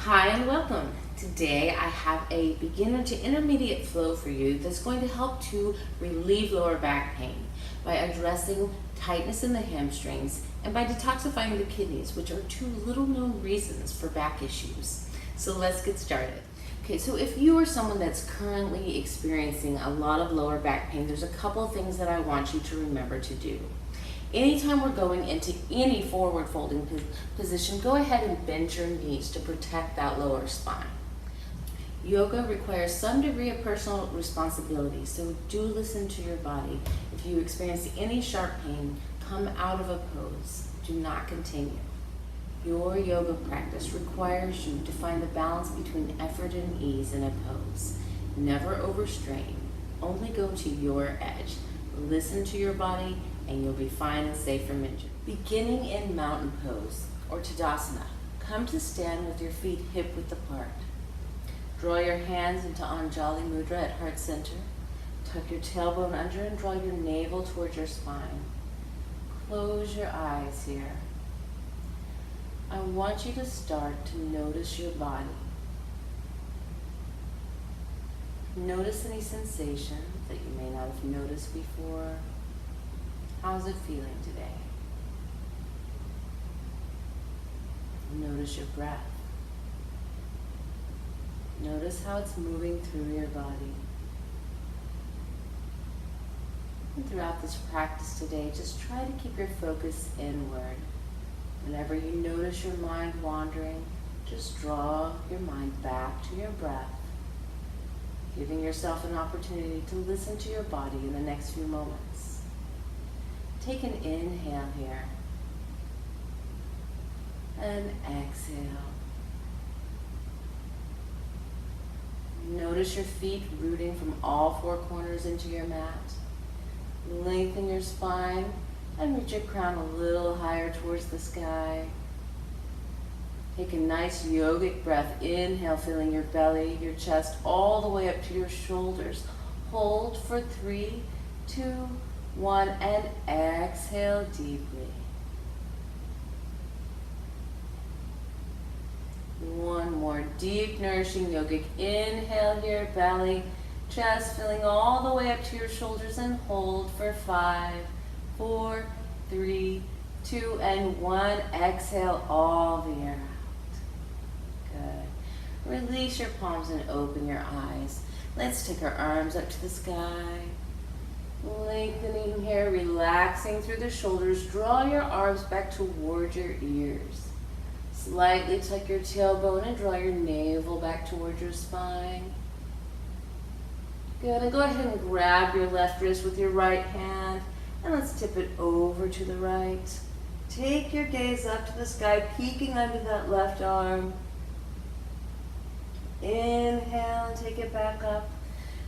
Hi and welcome. Today I have a beginner to intermediate flow for you that's going to help to relieve lower back pain by addressing tightness in the hamstrings and by detoxifying the kidneys, which are two little known reasons for back issues. So let's get started. Okay, so if you are someone that's currently experiencing a lot of lower back pain, there's a couple of things that I want you to remember to do. Anytime we're going into any forward folding position, go ahead and bend your knees to protect that lower spine. Yoga requires some degree of personal responsibility, so do listen to your body. If you experience any sharp pain, come out of a pose. Do not continue. Your yoga practice requires you to find the balance between effort and ease in a pose. Never overstrain. Only go to your edge. Listen to your body, and you'll be fine and safe from injury. Beginning in mountain pose, or Tadasana, come to stand with your feet hip-width apart. Draw your hands into Anjali Mudra at heart center. Tuck your tailbone under and draw your navel towards your spine. Close your eyes here. I want you to start to notice your body. Notice any sensations that you may not have noticed before. How's it feeling today? Notice your breath. Notice how it's moving through your body. And throughout this practice today, just try to keep your focus inward. Whenever you notice your mind wandering, just draw your mind back to your breath, giving yourself an opportunity to listen to your body in the next few moments. Take an inhale here and exhale. Notice your feet rooting from all four corners into your mat. Lengthen your spine and reach your crown a little higher towards the sky. Take a nice yogic breath. Inhale, filling your belly, your chest, all the way up to your shoulders. Hold for 3, 2, 1, and exhale deeply. One more deep, nourishing yogic inhale here, belly, chest filling all the way up to your shoulders, and hold for 5, 4, 3, 2, and 1. Exhale all the air out. Good. Release your palms and open your eyes. Let's take our arms up to the sky. Lengthening here, relaxing through the shoulders. Draw your arms back toward your ears. Slightly tuck your tailbone and draw your navel back toward your spine. Good, and go ahead and grab your left wrist with your right hand, and let's tip it over to the right. Take your gaze up to the sky, peeking under that left arm. Inhale and take it back up.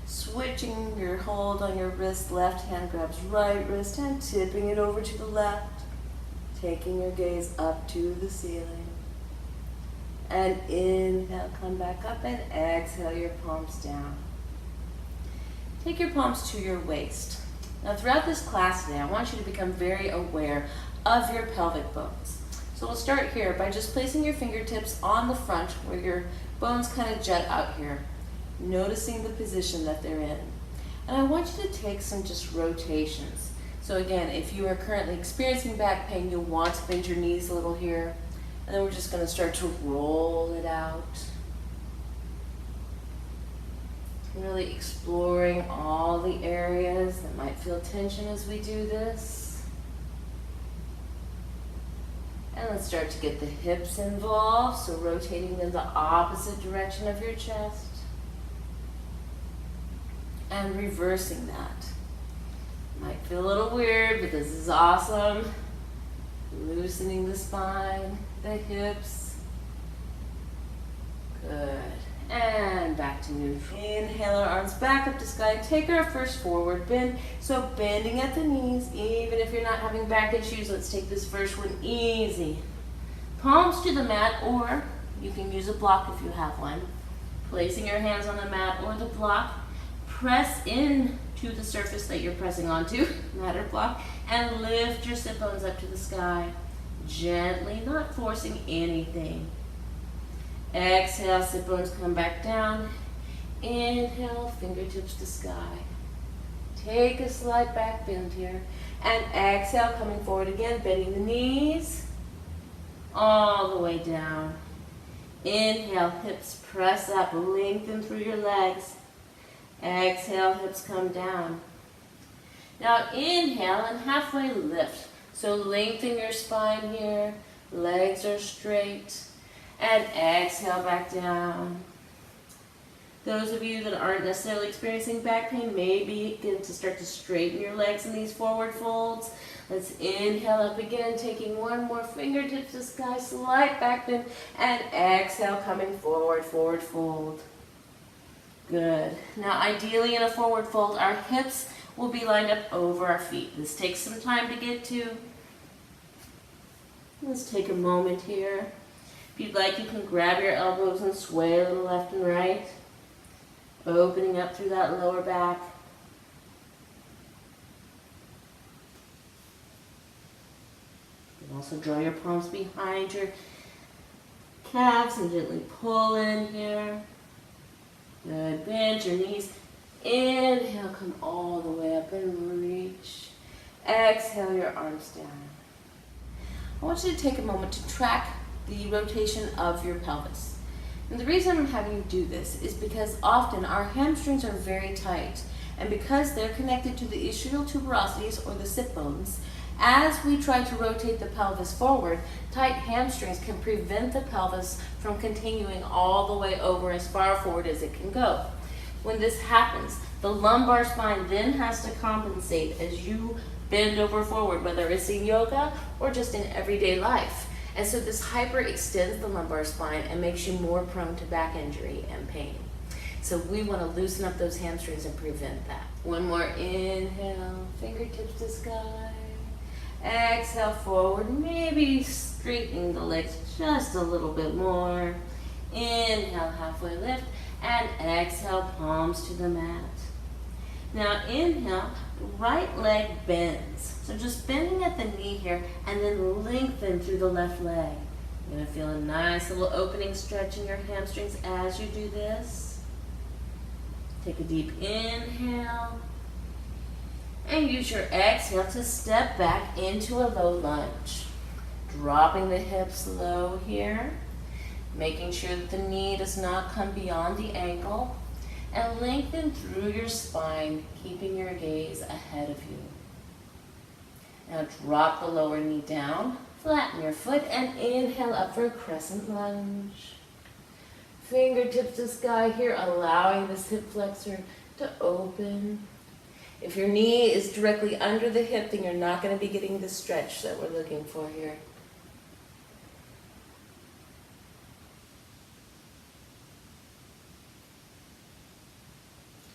Switching your hold on your wrist, left hand grabs right wrist and tipping it over to the left. Taking your gaze up to the ceiling. And inhale, come back up, and exhale your palms down. Take your palms to your waist. Now throughout this class today, I want you to become very aware of your pelvic bones. So we'll start here by just placing your fingertips on the front where your bones kind of jut out here. Noticing the position that they're in. And I want you to take some just rotations. So again, if you are currently experiencing back pain, you'll want to bend your knees a little here. And then we're just going to start to roll it out. Really exploring all the areas that might feel tension as we do this. And let's start to get the hips involved. So rotating in the opposite direction of your chest. And reversing that. Might feel a little weird, but this is awesome. Loosening the spine, the hips. Good. And back to neutral. Inhale our arms back up to sky. Take our first forward bend. So bending at the knees, even if you're not having back issues, let's take this first one easy. Palms to the mat, or you can use a block if you have one. Placing your hands on the mat or the block. Press in to the surface that you're pressing onto, mat or block, and lift your sit bones up to the sky. Gently, not forcing anything. Exhale, sit bones come back down. Inhale, fingertips to sky. Take a slight back bend here. And exhale, coming forward again, bending the knees all the way down. Inhale, hips press up, lengthen through your legs. Exhale, hips come down. Now inhale and halfway lift. So lengthen your spine here, legs are straight. And exhale back down. Those of you that aren't necessarily experiencing back pain may begin to start to straighten your legs in these forward folds. Let's inhale up again, taking one more, fingertips to sky, slight back bend, and exhale, coming forward, forward fold. Good. Now ideally in a forward fold, our hips will be lined up over our feet. This takes some time to get to. Let's take a moment here. If you'd like, you can grab your elbows and sway a little left and right. Opening up through that lower back. You can also draw your palms behind your calves and gently pull in here. Good. Bend your knees. Inhale, come all the way up and reach. Exhale, your arms down. I want you to take a moment to track the rotation of your pelvis. And the reason I'm having you do this is because often our hamstrings are very tight, and because they're connected to the ischial tuberosities or the sit bones, as we try to rotate the pelvis forward, tight hamstrings can prevent the pelvis from continuing all the way over as far forward as it can go. When this happens, the lumbar spine then has to compensate as you bend over forward, whether it's in yoga or just in everyday life. And so this hyperextends the lumbar spine and makes you more prone to back injury and pain. So we want to loosen up those hamstrings and prevent that. One more inhale, fingertips to sky. Exhale forward, maybe straightening the legs just a little bit more. Inhale, halfway lift, and exhale, palms to the mat. Now inhale, right leg bends. So just bending at the knee here and then lengthen through the left leg. You're going to feel a nice little opening stretch in your hamstrings as you do this. Take a deep inhale. And use your exhale to step back into a low lunge. Dropping the hips low here. Making sure that the knee does not come beyond the ankle. And lengthen through your spine, keeping your gaze ahead of you. Now drop the lower knee down, flatten your foot, and inhale up for a crescent lunge. Fingertips to sky here, allowing this hip flexor to open. If your knee is directly under the hip, then you're not going to be getting the stretch that we're looking for here.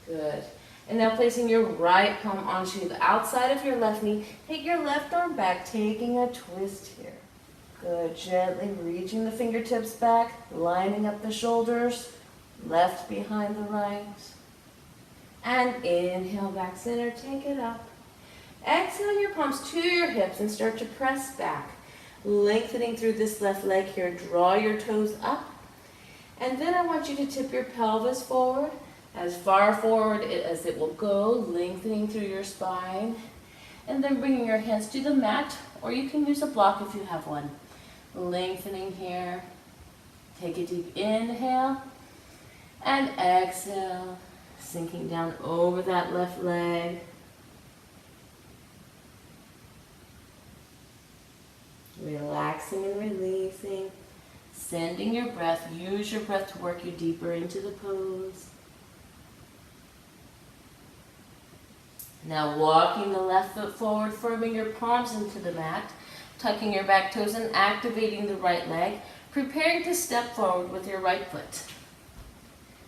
Good. And now placing your right palm onto the outside of your left knee, take your left arm back, taking a twist here. Good. Gently reaching the fingertips back, lining up the shoulders, left behind the right. And inhale, back center, take it up. Exhale your palms to your hips and start to press back. Lengthening through this left leg here, draw your toes up. And then I want you to tip your pelvis forward, as far forward as it will go, lengthening through your spine. And then bringing your hands to the mat, or you can use a block if you have one. Lengthening here. Take a deep inhale. And exhale, sinking down over that left leg. Relaxing and releasing. Sending your breath. Use your breath to work you deeper into the pose. Now walking the left foot forward, firming your palms into the mat, tucking your back toes and activating the right leg, preparing to step forward with your right foot.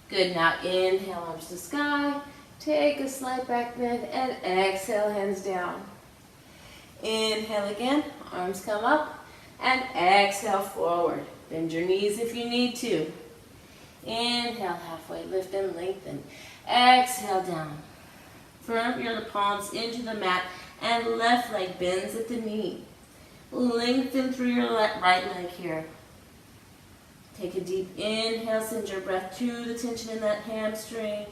Good, now inhale, arms to sky, take a slight back bend, and exhale, hands down. Inhale again, arms come up, and exhale forward. Bend your knees if you need to. Inhale, halfway lift and lengthen. Exhale down. Firm your palms into the mat and left leg bends at the knee. Lengthen through your right leg here. Take a deep inhale, send your breath to the tension in that hamstring.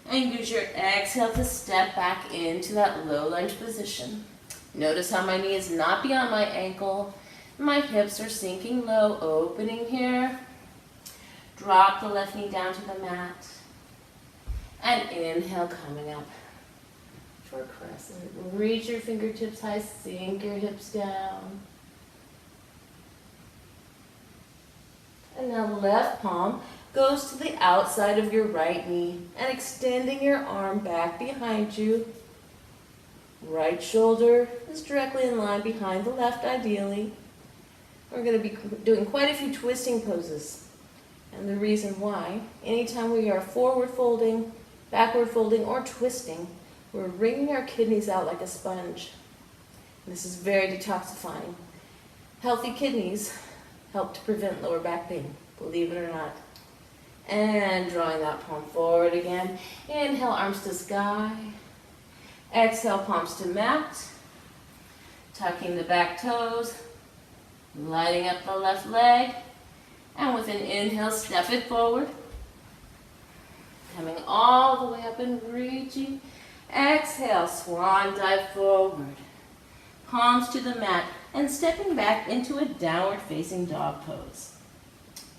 And use your exhale to step back into that low lunge position. Notice how my knee is not beyond my ankle. My hips are sinking low, opening here. Drop the left knee down to the mat. And inhale, coming up for crescent. Reach your fingertips high, sink your hips down. And now left palm goes to the outside of your right knee and extending your arm back behind you. Right shoulder is directly in line behind the left ideally. We're going to be doing quite a few twisting poses. And the reason why, anytime we are forward folding, backward folding, or twisting, we're wringing our kidneys out like a sponge. And this is very detoxifying. Healthy kidneys help to prevent lower back pain, believe it or not. And drawing that palm forward again. Inhale, arms to sky. Exhale, palms to mat. Tucking the back toes. Lighting up the left leg. And with an inhale, step it forward. Coming all the way up and reaching. Exhale, swan dive forward. Palms to the mat. And stepping back into a downward facing dog pose.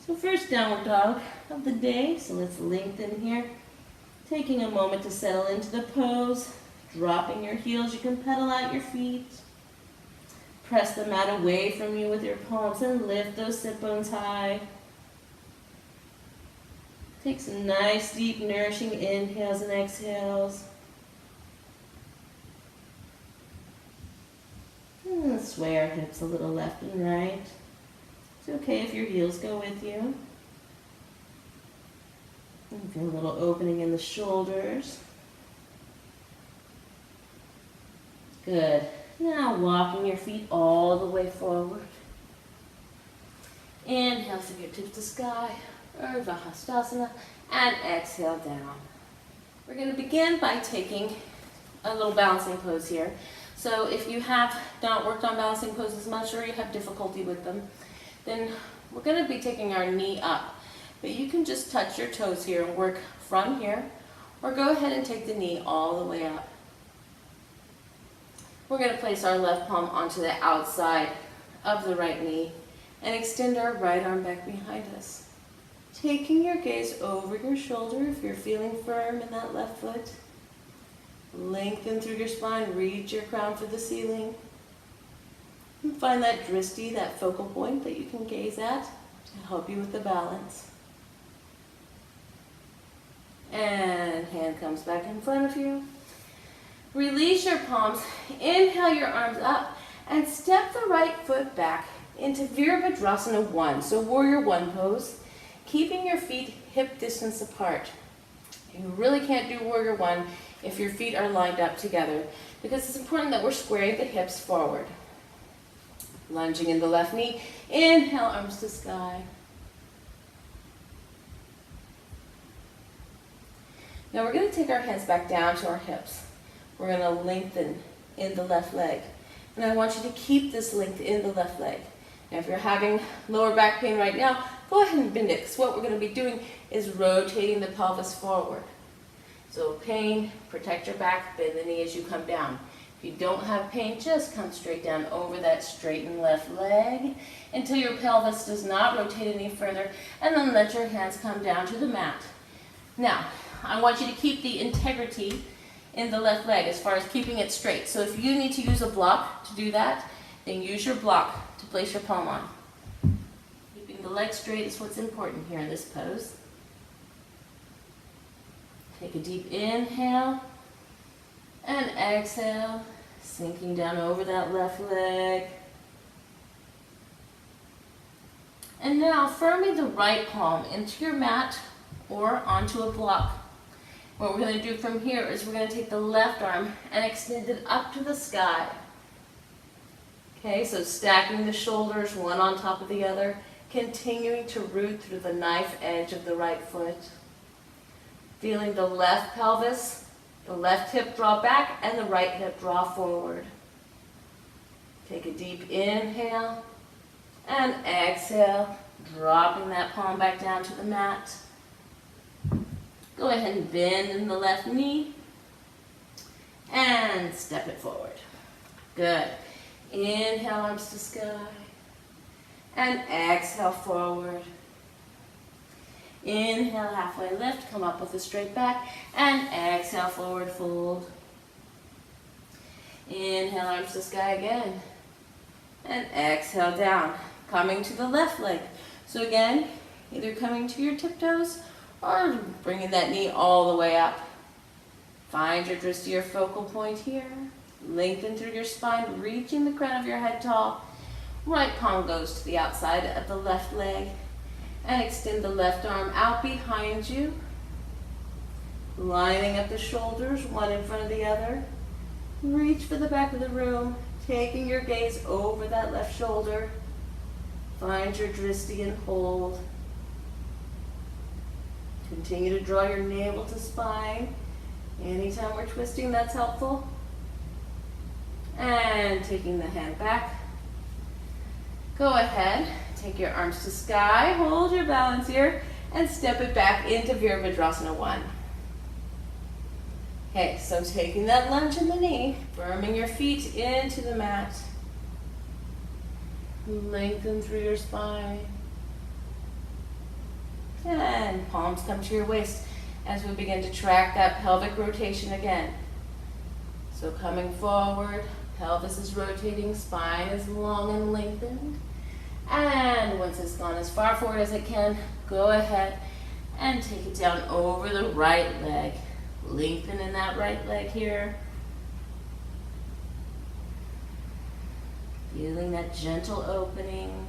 So first downward dog of the day, so let's lengthen here. Taking a moment to settle into the pose, dropping your heels, you can pedal out your feet. Press the mat away from you with your palms and lift those sit bones high. Take some nice, deep, nourishing inhales and exhales. And sway our hips a little left and right. It's okay if your heels go with you. And feel a little opening in the shoulders. Good. Now walking your feet all the way forward. Inhale, fingertips to sky, Urdhva Hastasana, and exhale down. We're going to begin by taking a little balancing pose here. So if you have not worked on balancing poses much or you have difficulty with them, then we're going to be taking our knee up. But you can just touch your toes here and work from here, or go ahead and take the knee all the way up. We're going to place our left palm onto the outside of the right knee and extend our right arm back behind us. Taking your gaze over your shoulder if you're feeling firm in that left foot. Lengthen through your spine, reach your crown for the ceiling. And find that drishti, that focal point that you can gaze at to help you with the balance. And hand comes back in front of you. Release your palms, inhale your arms up, and step the right foot back into Virabhadrasana 1, so Warrior 1 pose, keeping your feet hip distance apart. You really can't do Warrior 1 if your feet are lined up together, because it's important that we're squaring the hips forward. Lunging in the left knee, inhale, arms to sky. Now we're going to take our hands back down to our hips. We're going to lengthen in the left leg. And I want you to keep this length in the left leg. Now if you're having lower back pain right now, go ahead and bend it, because what we're going to be doing is rotating the pelvis forward. So pain, protect your back, bend the knee as you come down. If you don't have pain, just come straight down over that straightened left leg until your pelvis does not rotate any further, and then let your hands come down to the mat. Now, I want you to keep the integrity in the left leg as far as keeping it straight. So if you need to use a block to do that, then use your block to place your palm on. Keeping the leg straight is what's important here in this pose. Take a deep inhale and exhale, sinking down over that left leg. And now firming the right palm into your mat or onto a block. What we're going to do from here is we're going to take the left arm and extend it up to the sky. Okay, so stacking the shoulders one on top of the other, continuing to root through the knife edge of the right foot. Feeling the left pelvis, the left hip draw back, and the right hip draw forward. Take a deep inhale and exhale, Dropping that palm back down to the mat. Go ahead and bend in the left knee and step it forward. Good. Inhale, arms to sky. And exhale, forward. Inhale, halfway lift, come up with a straight back. And exhale, forward fold. Inhale, arms to sky again. And exhale, down. Coming to the left leg. So again, either coming to your tiptoes or bringing that knee all the way up. Find your wrist to your focal point here. Lengthen through your spine, reaching the crown of your head tall. Right palm goes to the outside of the left leg. And extend the left arm out behind you. Lining up the shoulders, one in front of the other. Reach for the back of the room, taking your gaze over that left shoulder. Find your drishti and hold. Continue to draw your navel to spine. Anytime we're twisting, that's helpful. And taking the hand back. Go ahead, take your arms to sky, hold your balance here, and step it back into Virabhadrasana 1. Okay, so taking that lunge in the knee, firming your feet into the mat. Lengthen through your spine. And palms come to your waist as we begin to track that pelvic rotation again. So coming forward, pelvis is rotating, spine is long and lengthened. And once it's gone as far forward as it can, go ahead and take it down over the right leg. Lengthen in that right leg here. Feeling that gentle opening.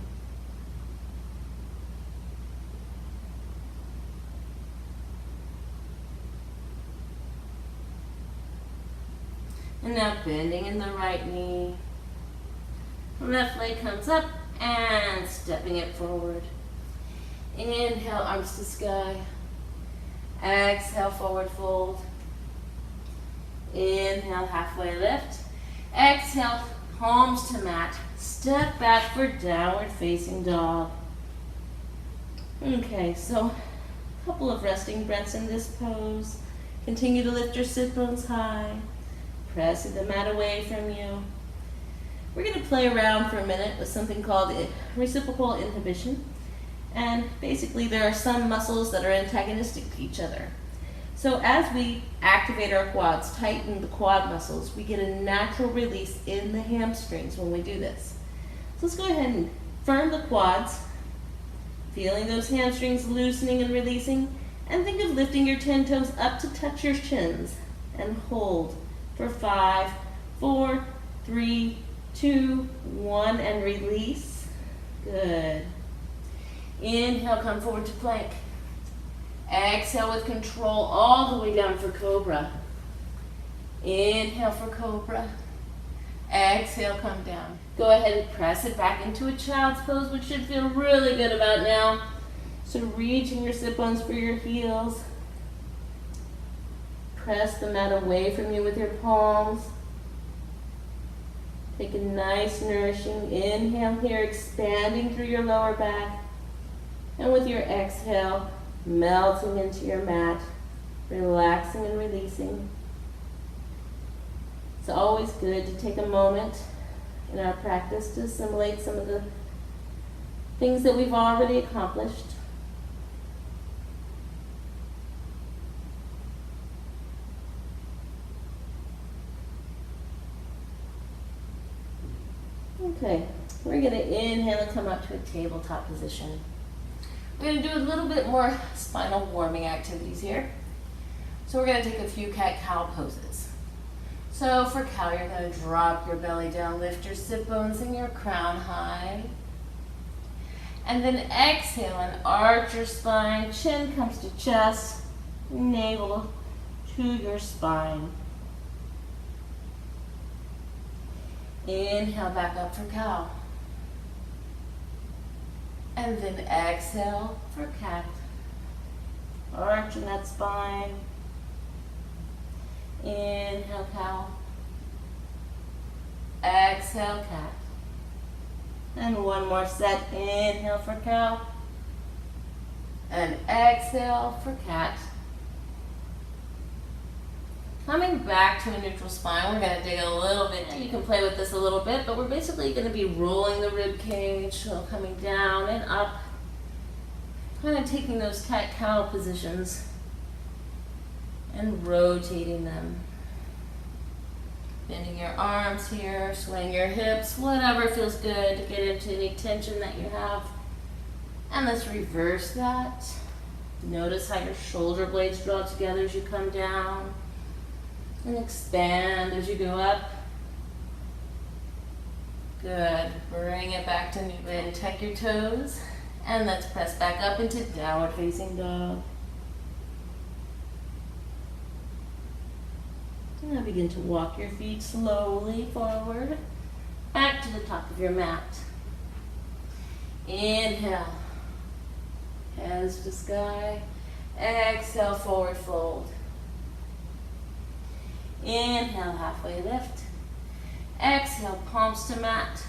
And now bending in the right knee. Left leg comes up and stepping it forward. Inhale, arms to sky. Exhale, forward fold. Inhale, halfway lift. Exhale, palms to mat. Step back for downward facing dog. Okay, so a couple of resting breaths in this pose. Continue to lift your sit bones high. Press the mat away from you. We're going to play around for a minute with something called reciprocal inhibition. And basically there are some muscles that are antagonistic to each other. So as we activate our quads, tighten the quad muscles, we get a natural release in the hamstrings when we do this. So let's go ahead and firm the quads, feeling those hamstrings loosening and releasing, and think of lifting your 10 toes up to touch your shins, and hold for 5, 4, 3, 2, 1, and release. Good. Inhale, come forward to plank. Exhale with control all the way down for Cobra. Inhale for Cobra. Exhale, come down. Go ahead and press it back into a child's pose, which should feel really good about now. So reaching your sit bones for your heels. Press the mat away from you with your palms. Take a nice nourishing inhale here, expanding through your lower back. And with your exhale, melting into your mat, relaxing and releasing. It's always good to take a moment in our practice to assimilate some of the things that we've already accomplished. Okay, we're going to inhale and come up to a tabletop position. We're going to do a little bit more spinal warming activities here. So we're going to take a few cat-cow poses. So for cow, you're going to drop your belly down, lift your sit bones and your crown high. And then exhale and arch your spine, chin comes to chest, navel to your spine. Inhale back up for cow. And then exhale for cat. Arching that spine. Inhale, cow. Exhale, cat. And one more set. Inhale for cow. And exhale for cat. Coming back to a neutral spine, we're going to dig a little bit. You can play with this a little bit, but we're basically going to be rolling the rib cage, so coming down and up, kind of taking those cat-cow positions and rotating them. Bending your arms here, swaying your hips, whatever feels good to get into any tension that you have. And let's reverse that. Notice how your shoulder blades draw together as you come down. And expand as you go up. Good. Bring it back to neutral. And tuck your toes. And let's press back up into downward facing dog. And now begin to walk your feet slowly forward. Back to the top of your mat. Inhale. Hands to sky. Exhale, forward fold. Inhale, halfway lift. Exhale, palms to mat.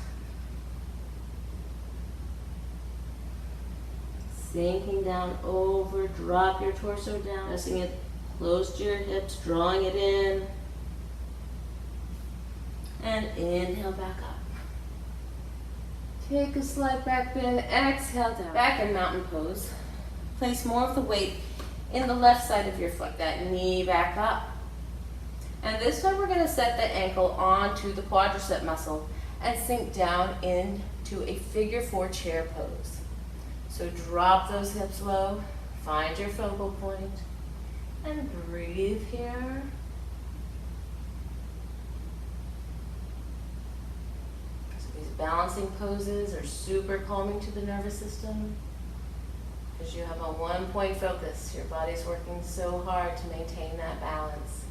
Sinking down over, drop your torso down, pressing it close to your hips, drawing it in. And inhale back up. Take a slight back bend, exhale down. Back in mountain pose. Place more of the weight in the left side of your foot, that knee back up. And this time we're going to set the ankle onto the quadricep muscle and sink down into a figure 4 chair pose. So drop those hips low, find your focal point, and breathe here. So these balancing poses are super calming to the nervous system because you have a one-point focus. Your body's working so hard to maintain that balance.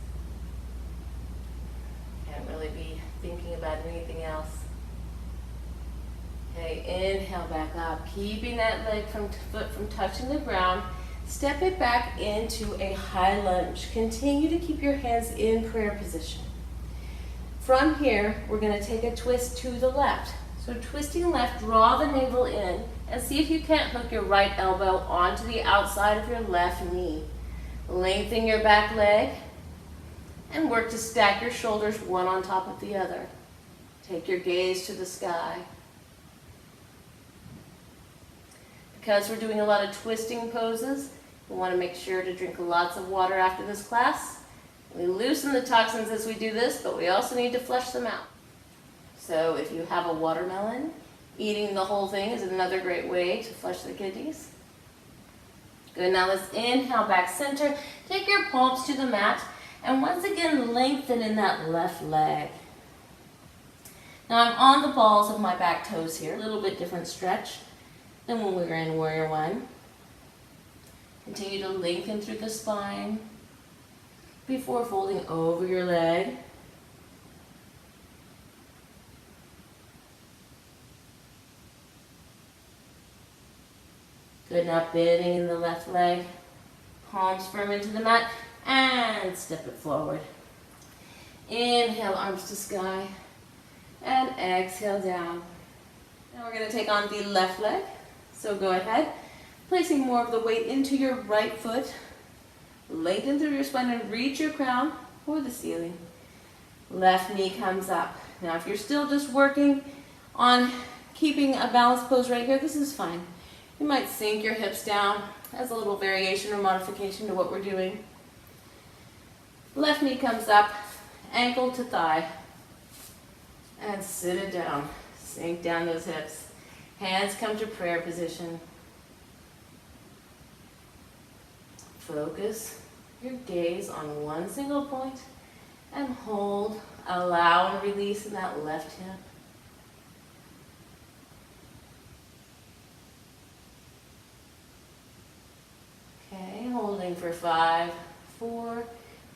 Can't really be thinking about anything else. Okay, inhale back up, keeping that foot from touching the ground. Step it back into a high lunge. Continue to keep your hands in prayer position. From here, we're going to take a twist to the left. So twisting left, draw the navel in and see if you can't hook your right elbow onto the outside of your left knee. Lengthen your back leg and work to stack your shoulders one on top of the other. Take your gaze to the sky. Because we're doing a lot of twisting poses, we want to make sure to drink lots of water after this class. We loosen the toxins as we do this, but we also need to flush them out. So if you have a watermelon, eating the whole thing is another great way to flush the kidneys. Good, now let's inhale back center. Take your palms to the mat, and once again lengthen in that left leg. Now I'm on the balls of my back toes here, a little bit different stretch than when we were in Warrior One. Continue to lengthen through the spine before folding over your leg. Good, now bending in the left leg, palms firm into the mat, and step it forward. Inhale, arms to sky, and exhale down. Now we're going to take on the left leg. So go ahead, placing more of the weight into your right foot. Lengthen through your spine and reach your crown for the ceiling. Left knee comes up. Now if you're still just working on keeping a balanced pose right here, this is fine. You might sink your hips down as a little variation or modification to what we're doing. Left knee comes up, ankle to thigh, and sit it down. Sink down those hips. Hands come to prayer position. Focus your gaze on one single point and hold, allow and release in that left hip. Okay, holding for 5, 4,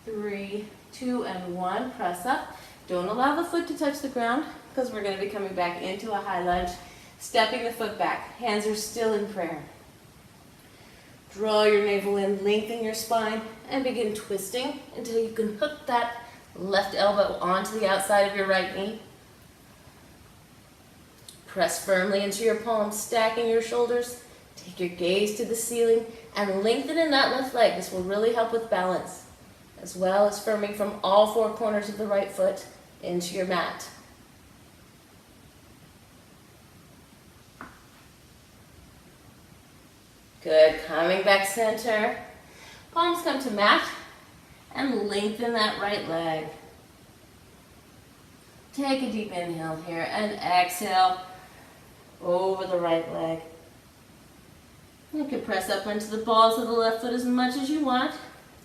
3, 2, and 1. Press up. Don't allow the foot to touch the ground because we're going to be coming back into a high lunge. Stepping the foot back. Hands are still in prayer. Draw your navel in, lengthen your spine, and begin twisting until you can hook that left elbow onto the outside of your right knee. Press firmly into your palms, stacking your shoulders. Take your gaze to the ceiling and lengthen in that left leg. This will really help with balance, as well as firming from all four corners of the right foot into your mat. Good, coming back center. Palms come to mat and lengthen that right leg. Take a deep inhale here and exhale over the right leg. You can press up into the balls of the left foot as much as you want.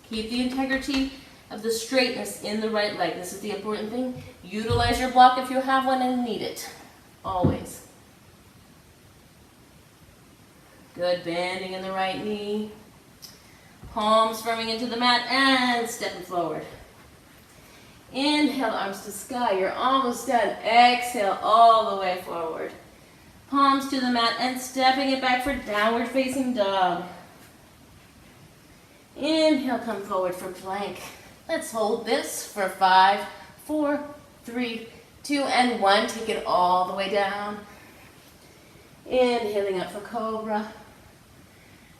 Keep the integrity of the straightness in the right leg. This is the important thing. Utilize your block if you have one and need it. Always. Good, bending in the right knee. Palms firming into the mat and stepping forward. Inhale, arms to sky. You're almost done. Exhale all the way forward. Palms to the mat and stepping it back for downward facing dog. Inhale, come forward for plank. Let's hold this for 5, 4, 3, 2, and 1. Take it all the way down. Inhaling up for Cobra.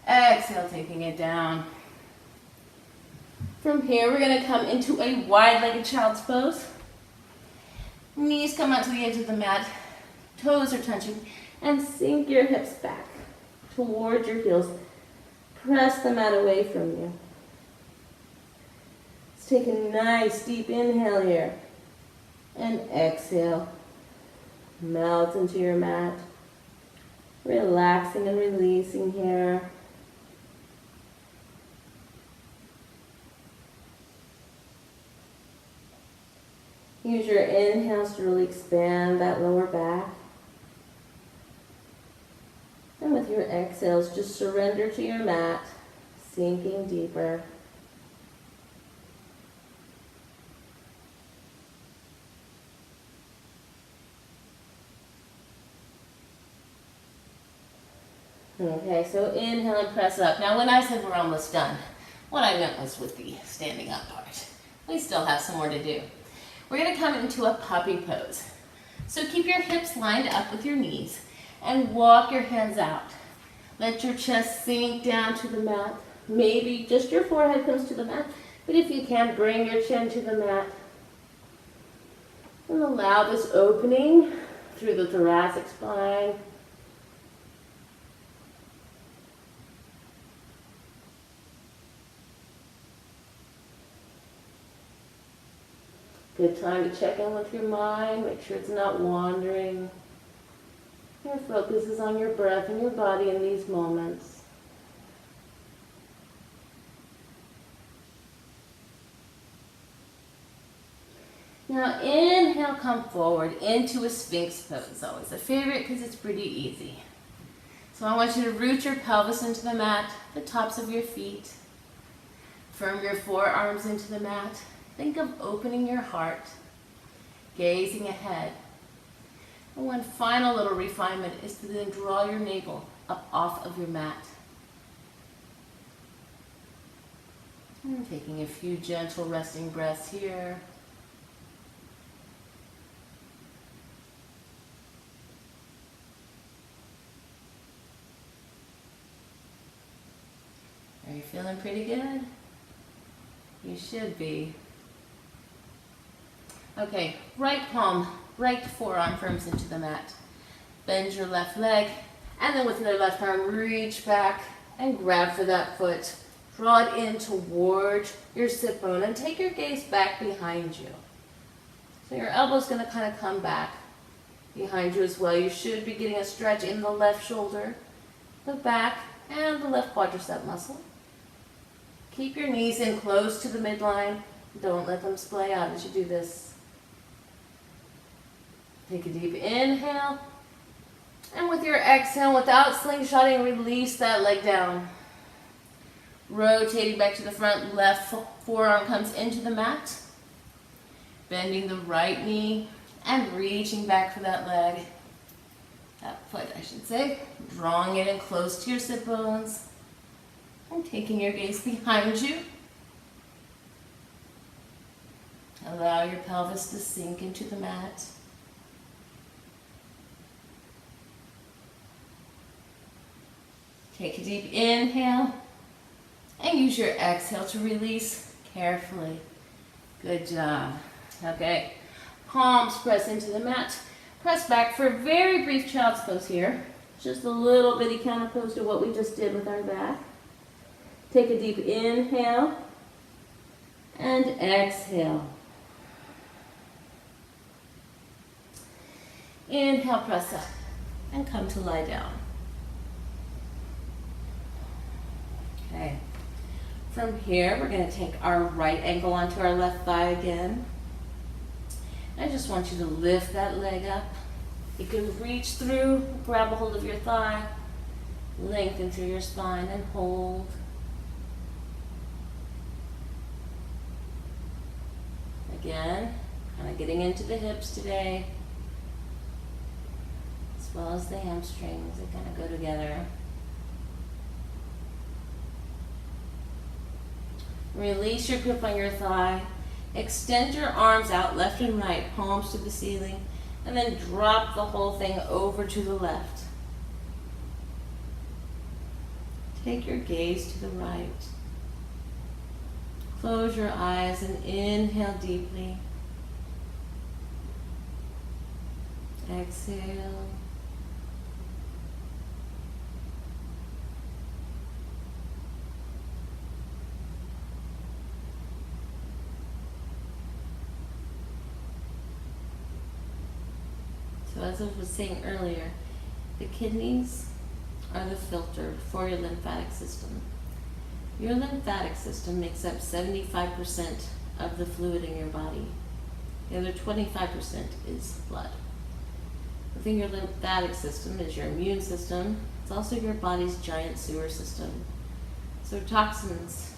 Exhale, taking it down. From here, we're going to come into a wide-legged child's pose. Knees come out to the edge of the mat. Toes are touching. And sink your hips back towards your heels. Press the mat away from you. Let's take a nice deep inhale here. And exhale. Melt into your mat. Relaxing and releasing here. Use your inhales to really expand that lower back. And with your exhales, just surrender to your mat, sinking deeper. Okay, so inhale and press up. Now when I said we're almost done, what I meant was with the standing up part. We still have some more to do. We're going to come into a puppy pose. So keep your hips lined up with your knees and walk your hands out. Let your chest sink down to the mat. Maybe just your forehead comes to the mat, but if you can, bring your chin to the mat. And allow this opening through the thoracic spine. Good time to check in with your mind. Make sure it's not wandering. Your focus is on your breath and your body in these moments. Now inhale, come forward into a Sphinx Pose. It's always a favorite because it's pretty easy. So I want you to root your pelvis into the mat, the tops of your feet. Firm your forearms into the mat. Think of opening your heart, gazing ahead. And one final little refinement is to then draw your navel up off of your mat. And taking a few gentle resting breaths here. Are you feeling pretty good? You should be. Okay, right palm, right forearm firms into the mat. Bend your left leg, and then with your left arm, reach back and grab for that foot. Draw it in towards your sit bone and take your gaze back behind you. So your elbow's going to kind of come back behind you as well. You should be getting a stretch in the left shoulder, the back, and the left quadricep muscle. Keep your knees in close to the midline. Don't let them splay out as you do this. Take a deep inhale. And with your exhale, without slingshotting, release that leg down. Rotating back to the front, left forearm comes into the mat. Bending the right knee and reaching back for that leg. That foot, I should say. Drawing it in close to your sit bones. And taking your gaze behind you. Allow your pelvis to sink into the mat. Take a deep inhale and use your exhale to release carefully. Good job. Okay, palms press into the mat. Press back for a very brief child's pose here. Just a little bitty counter pose to what we just did with our back. Take a deep inhale and exhale. Inhale, press up and come to lie down. Okay. From here, we're going to take our right ankle onto our left thigh again. I just want you to lift that leg up. You can reach through, grab a hold of your thigh, lengthen through your spine and hold. Again, kind of getting into the hips today, as well as the hamstrings. They kind of go together. Release your grip on your thigh. Extend your arms out left and right, palms to the ceiling, and then drop the whole thing over to the left. Take your gaze to the right. Close your eyes and inhale deeply. Exhale. So as I was saying earlier, the kidneys are the filter for your lymphatic system. Your lymphatic system makes up 75% of the fluid in your body. The other 25% is blood. Within your lymphatic system is your immune system. It's also your body's giant sewer system. So toxins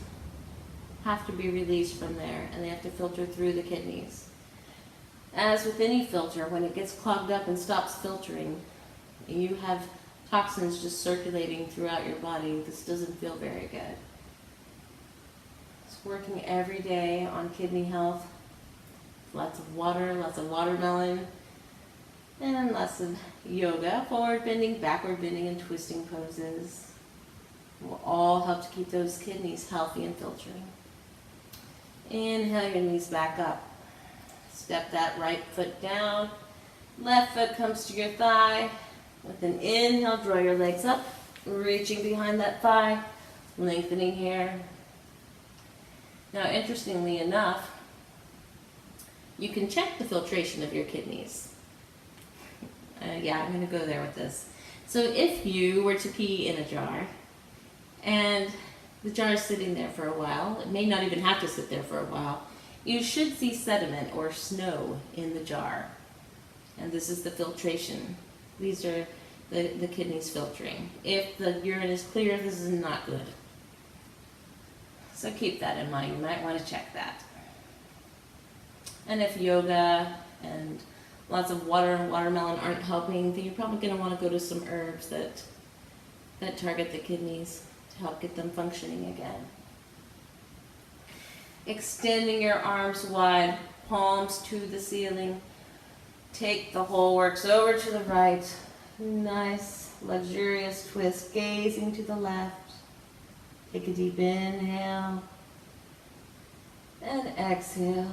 have to be released from there, and they have to filter through the kidneys. As with any filter, when it gets clogged up and stops filtering, you have toxins just circulating throughout your body. This doesn't feel very good. It's working every day on kidney health. Lots of water, lots of watermelon, and lots of yoga, forward bending, backward bending, and twisting poses. Will all help to keep those kidneys healthy and filtering. Inhale your knees back up. Step that right foot down. Left foot comes to your thigh. With an inhale, draw your legs up, reaching behind that thigh, lengthening here. Now, interestingly enough, you can check the filtration of your kidneys. Yeah, I'm going to go there with this. So if you were to pee in a jar, and the jar is sitting there for a while, it may not even have to sit there for a while, you should see sediment or snow in the jar. And this is the filtration. These are the kidneys filtering. If the urine is clear, this is not good. So keep that in mind. You might want to check that. And if yoga and lots of water and watermelon aren't helping, then you're probably going to want to go to some herbs that target the kidneys to help get them functioning again. Extending your arms wide, palms to the ceiling. Take the whole works over to the right. Nice, luxurious twist, gazing to the left. Take a deep inhale and exhale.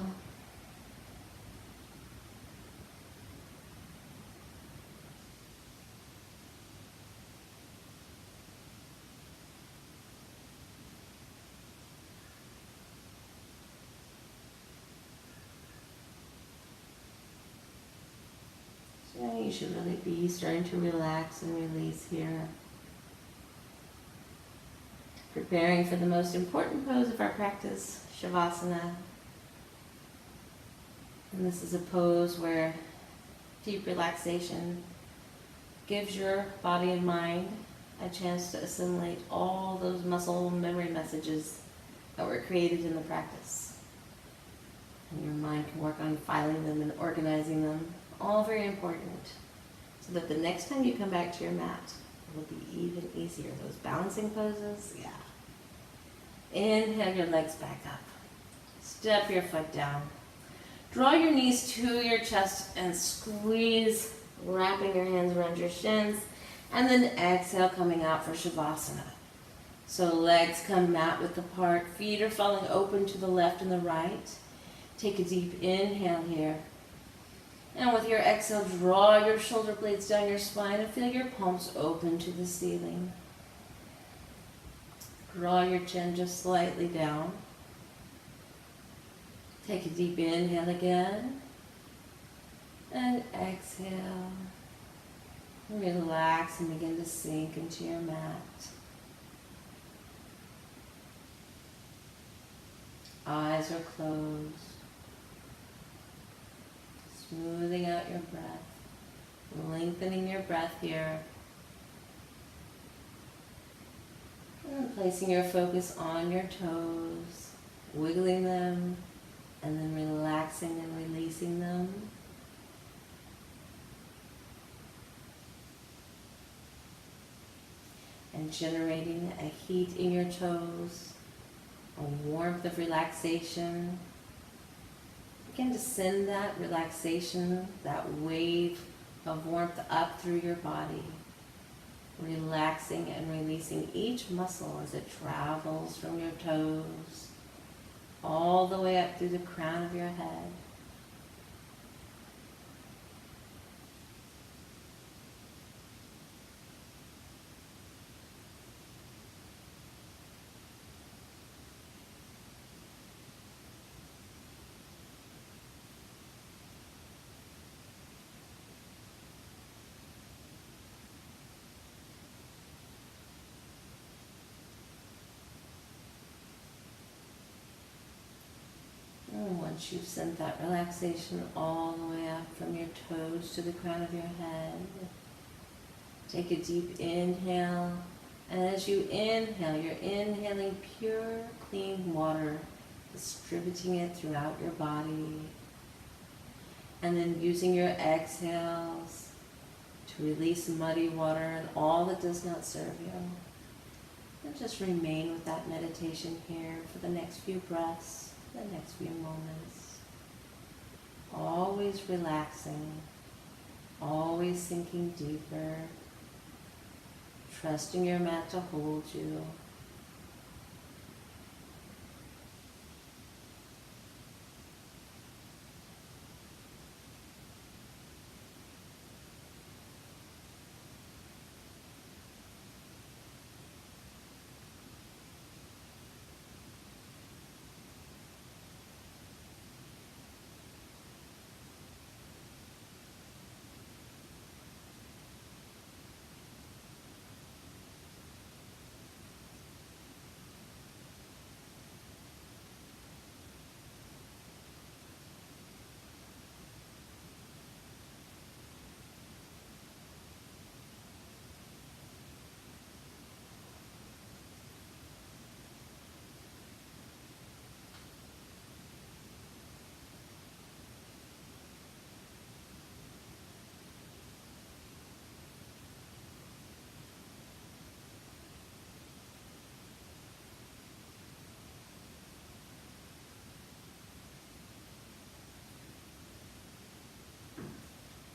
So you should really be starting to relax and release here. Preparing for the most important pose of our practice, Shavasana. And this is a pose where deep relaxation gives your body and mind a chance to assimilate all those muscle memory messages that were created in the practice. And your mind can work on filing them and organizing them, all very important, so that the next time you come back to your mat, it will be even easier. Those balancing poses, yeah. Inhale your legs back up. Step your foot down. Draw your knees to your chest and squeeze, wrapping your hands around your shins. And then exhale, coming out for Shavasana. So legs come mat width apart, feet are falling open to the left and the right. Take a deep inhale here. And with your exhale, draw your shoulder blades down your spine and feel your palms open to the ceiling. Draw your chin just slightly down. Take a deep inhale again. And exhale. Relax and begin to sink into your mat. Eyes are closed. Smoothing out your breath. Lengthening your breath here. And placing your focus on your toes. Wiggling them. And then relaxing and releasing them. And generating a heat in your toes, a warmth of relaxation. Begin to send that relaxation, that wave of warmth up through your body, relaxing and releasing each muscle as it travels from your toes all the way up through the crown of your head. And once you've sent that relaxation all the way up from your toes to the crown of your head, take a deep inhale. And as you inhale, you're inhaling pure, clean water, distributing it throughout your body. And then using your exhales to release muddy water and all that does not serve you. And just remain with that meditation here for the next few breaths. The next few moments. Always relaxing, always sinking deeper, trusting your mat to hold you.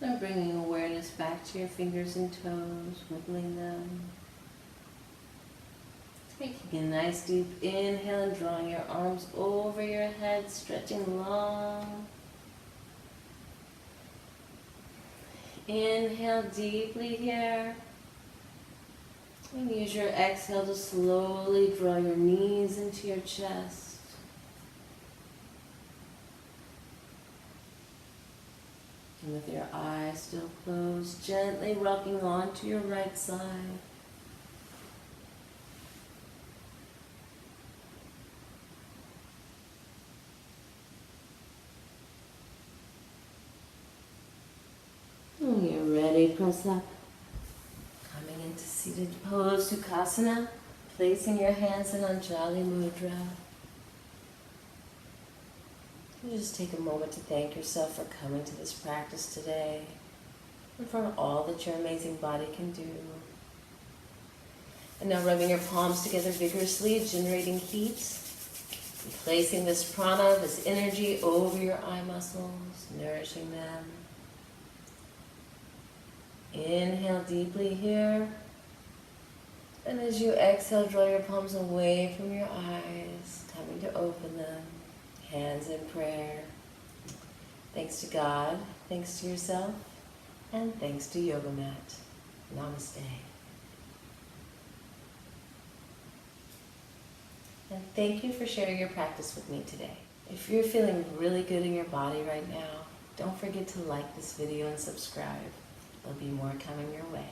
And bringing awareness back to your fingers and toes, wiggling them. Taking a nice deep inhale and drawing your arms over your head, stretching long. Inhale deeply here. And use your exhale to slowly draw your knees into your chest. And with your eyes still closed, gently rocking onto your right side. When you're ready, press up. Coming into seated pose, Sukhasana, placing your hands in Anjali Mudra. You just take a moment to thank yourself for coming to this practice today and for all that your amazing body can do. And now rubbing your palms together vigorously, generating heat, and placing this prana, this energy over your eye muscles, nourishing them. Inhale deeply here. And as you exhale, draw your palms away from your eyes, timing to open them. Hands in prayer. Thanks to God, thanks to yourself, and thanks to Yoga Mat. Namaste. And thank you for sharing your practice with me today. If you're feeling really good in your body right now, don't forget to like this video and subscribe. There'll be more coming your way.